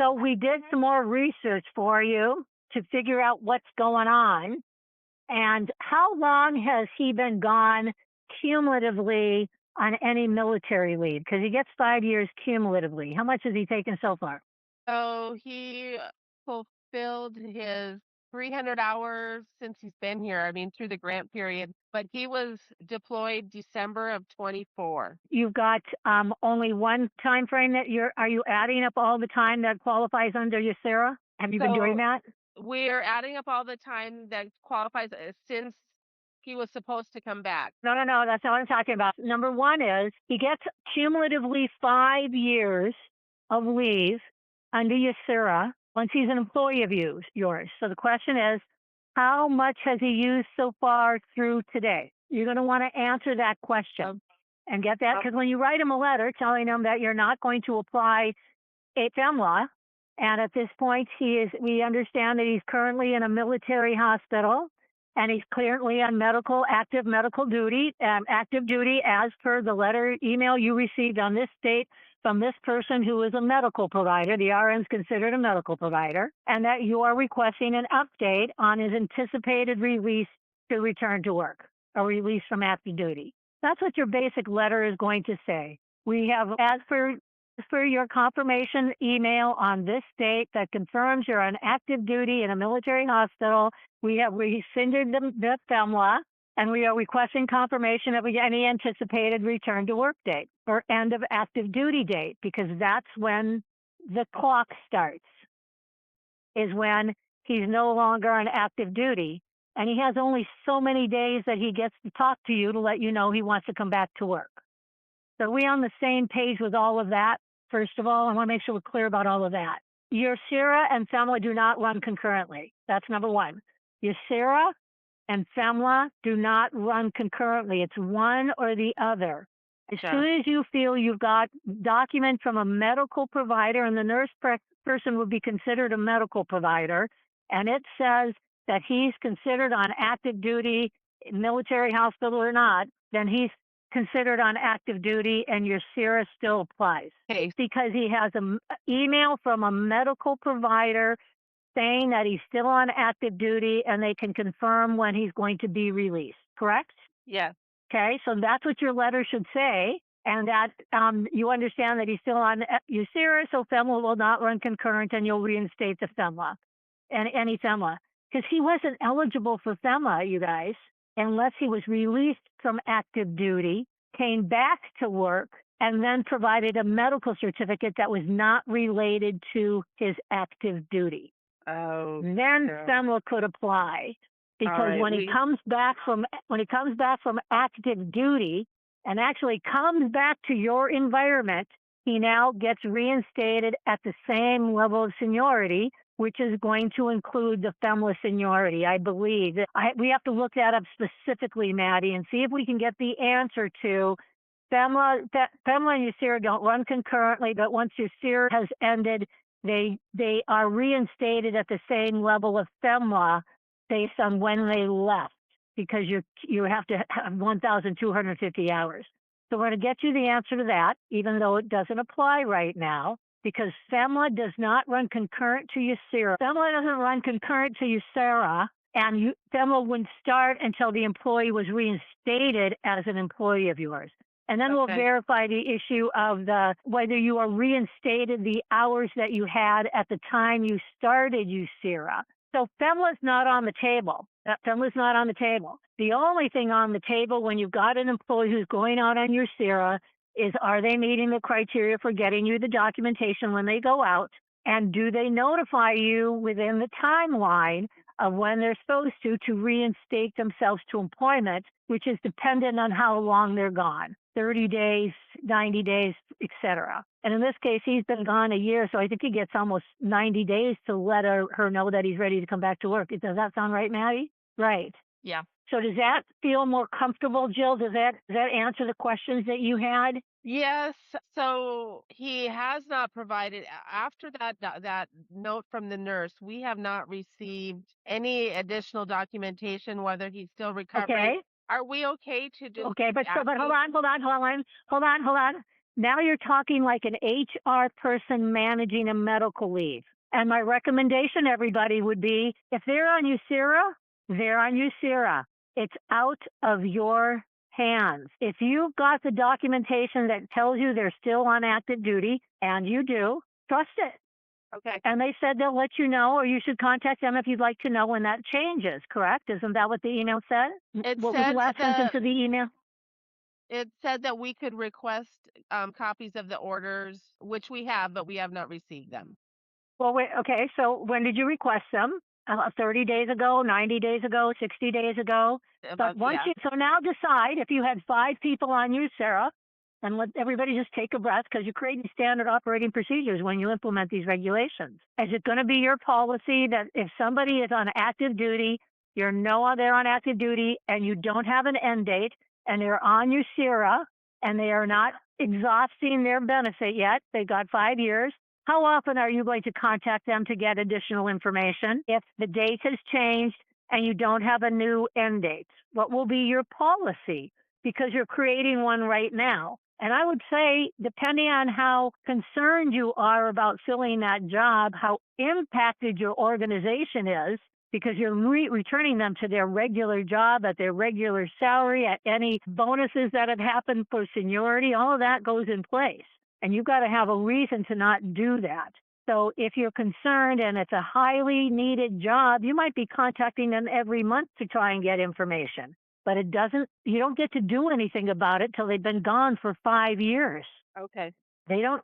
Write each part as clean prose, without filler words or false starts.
So we did some more research for you to figure out what's going on. And how long has he been gone cumulatively on any military leave? Because he gets 5 years cumulatively. How much has he taken so far? So he fulfilled his 300 hours since he's been here. I mean, through the grant period, but he was deployed December of 24. You've got only one time frame that are you adding up all the time that qualifies under USERRA? Have you been doing So that? we're adding up all the time that qualifies since he was supposed to come back. No, no, no. That's not what I'm talking about. Number one is he gets cumulatively 5 years of leave under USERRA once he's an employee of yours. So the question is, how much has he used so far through today? You're going to want to answer that question Um, and get that, because when you write him a letter telling him that you're not going to apply a FMLA, and at this point we understand that he's currently in a military hospital and he's currently on active medical duty, active duty as per the email you received on this date from this person who is a medical provider. The RN is considered a medical provider, and that you are requesting an update on his anticipated release to return to work or release from active duty. That's what your basic letter is going to say. We have, as for your confirmation email on this date that confirms you're on active duty in a military hospital, we have rescinded the FMLA, and we are requesting confirmation of any anticipated return to work date or end of active duty date, because that's when the clock starts, is when he's no longer on active duty. And he has only so many days that he gets to talk to you to let you know he wants to come back to work. So are we on the same page with all of that? First of all, I want to make sure we're clear about all of that. USERRA and FMLA do not run concurrently. That's number one. USERRA and FMLA do not run concurrently. It's one or the other. As soon as you feel you've got document from a medical provider, and the nurse person would be considered a medical provider, and it says that he's considered on active duty, military hospital or not, then he's considered on active duty and USERRA still applies. Okay. Because he has an email from a medical provider saying that he's still on active duty and they can confirm when he's going to be released, correct? Yeah. Okay, so that's what your letter should say, and that you understand that he's still on USERRA, so FMLA will not run concurrent, and you'll reinstate the FMLA, any FMLA. Because he wasn't eligible for FMLA, you guys, unless he was released from active duty, came back to work, and then provided a medical certificate that was not related to his active duty. Oh, Then FMLA could apply, because when he comes back from active duty and actually comes back to your environment, he now gets reinstated at the same level of seniority, which is going to include the FMLA seniority, I believe. We have to look that up specifically, Maddie, and see if we can get the answer to FMLA and USERRA don't run concurrently, but once USERRA has ended, they are reinstated at the same level of FMLA based on when they left, because you have to have 1,250 hours. So we're going to get you the answer to that, even though it doesn't apply right now, because FMLA does not run concurrent to USERRA. FMLA doesn't run concurrent to USERRA, and FMLA wouldn't start until the employee was reinstated as an employee of yours. And then we'll verify the issue of whether you are reinstated the hours that you had at the time you started USERRA. So FMLA's not on the table. FMLA's not on the table. The only thing on the table when you've got an employee who's going out on USERRA is, are they meeting the criteria for getting you the documentation when they go out? And do they notify you within the timeline of when they're supposed to reinstate themselves to employment, which is dependent on how long they're gone, 30 days, 90 days, etc. And in this case, he's been gone a year, so I think he gets almost 90 days to let her know that he's ready to come back to work. Does that sound right, Maddie? Right. Yeah. So does that feel more comfortable, Jill? Does that answer the questions that you had? Yes. So he has not provided, after that note from the nurse, we have not received any additional documentation whether he's still recovering. Okay. Are we okay to just Okay, but hold on. Now you're talking like an HR person managing a medical leave. And my recommendation, everybody, would be if they're on USERRA, they're on USERRA. It's out of your hands. If you've got the documentation that tells you they're still on active duty, and you do, trust it. Okay. And they said they'll let you know, or you should contact them if you'd like to know when that changes, correct? Isn't that what the email said? It What was the said last sentence that of the email? it said that we could request copies of the orders, which we have, but we have not received them. Well, wait, okay, so when did you request them? 30 days ago, 90 days ago, 60 days ago? But once Yeah. you, so now decide if you had 5 people on you, Sarah, and let everybody just take a breath because you're creating standard operating procedures when you implement these regulations. Is it going to be your policy that if somebody is on active duty, they're on active duty and you don't have an end date and they're on USERRA and they are not exhausting their benefit yet, they got 5 years, how often are you going to contact them to get additional information? If the date has changed and you don't have a new end date, what will be your policy? Because you're creating one right now. And I would say, depending on how concerned you are about filling that job, how impacted your organization is, because you're returning them to their regular job at their regular salary, at any bonuses that have happened for seniority, all of that goes in place. And you've got to have a reason to not do that. So if you're concerned and it's a highly needed job, you might be contacting them every month to try and get information. But you don't get to do anything about it till they've been gone for 5 years. Okay. They don't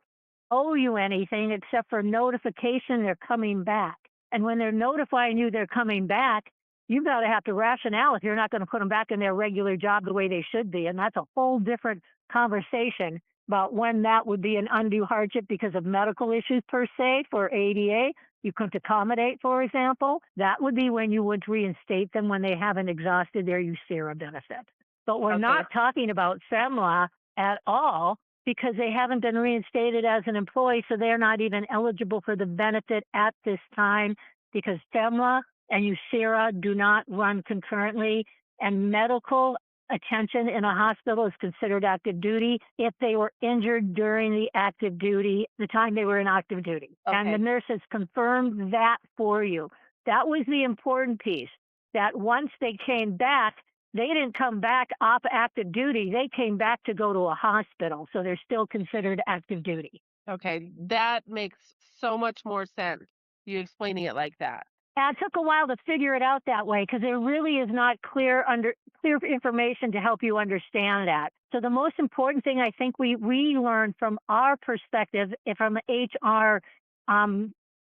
owe you anything except for notification they're coming back. And when they're notifying you they're coming back, you've got to have to rationale if you're not going to put them back in their regular job the way they should be. And that's a whole different conversation about when that would be an undue hardship because of medical issues per se for ADA. You couldn't accommodate, for example. That would be when you would reinstate them when they haven't exhausted their USERRA benefit. But we're not talking about FMLA at all because they haven't been reinstated as an employee, so they're not even eligible for the benefit at this time because FMLA and USERRA do not run concurrently, and medical attention in a hospital is considered active duty if they were injured during the time they were in active duty. Okay. And the nurse has confirmed that for you. That was the important piece, that once they came back, they didn't come back off active duty. They came back to go to a hospital, so they're still considered active duty. Okay, that makes so much more sense, you explaining it like that. It took a while to figure it out that way because there really is not clear information to help you understand that. So the most important thing I think we learned from our perspective, from HR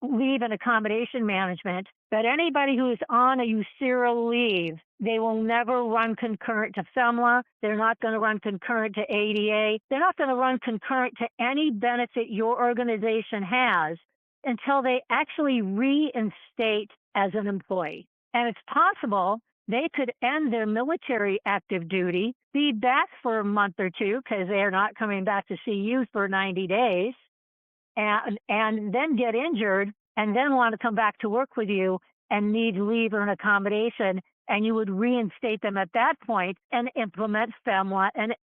leave and accommodation management, that anybody who is on a USERRA leave, they will never run concurrent to FMLA. They're not going to run concurrent to ADA. They're not going to run concurrent to any benefit your organization has until they actually reinstate as an employee. And it's possible they could end their military active duty, be back for a month or two because they're not coming back to see you for 90 days, and then get injured and then want to come back to work with you and need leave or an accommodation, and you would reinstate them at that point and implement FMLA and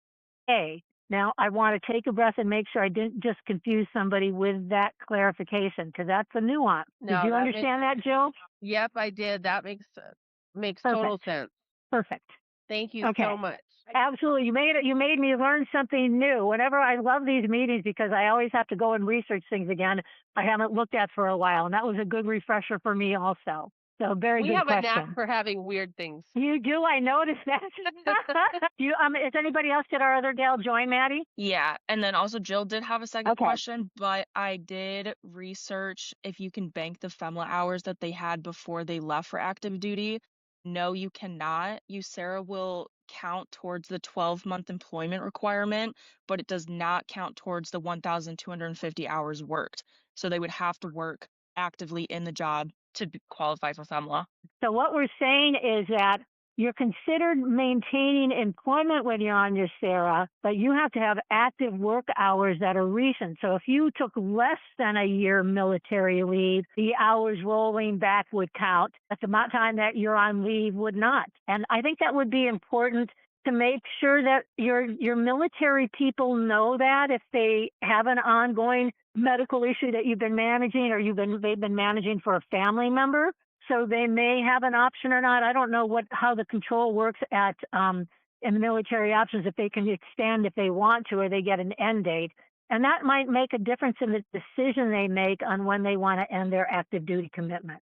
A. Now, I want to take a breath and make sure I didn't just confuse somebody with that clarification because that's a nuance. Did you understand that, Jill? Yep, I did. That makes total sense. Perfect. Thank you so much. Absolutely. You made me learn something new. Whenever I love these meetings because I always have to go and research things again I haven't looked at for a while, and that was a good refresher for me also. So very good question. We have a knack for having weird things. You do. I noticed that. Does anybody else, did our other gal join, Maddie? Yeah. And then also Jill did have a second question, but I did research if you can bank the FMLA hours that they had before they left for active duty. No, you cannot. USERRA will count towards the 12-month employment requirement, but it does not count towards the 1,250 hours worked. So they would have to work actively in the job to qualify for FMLA. So what we're saying is that you're considered maintaining employment when you're on USERRA, but you have to have active work hours that are recent. So if you took less than a year military leave, the hours rolling back would count. At the time that you're on leave would not. And I think that would be important to make sure that your military people know that if they have an ongoing medical issue that you've been managing or they've been managing for a family member. So they may have an option or not. I don't know how the control works at in the military options, if they can extend if they want to, or they get an end date. And that might make a difference in the decision they make on when they want to end their active duty commitment.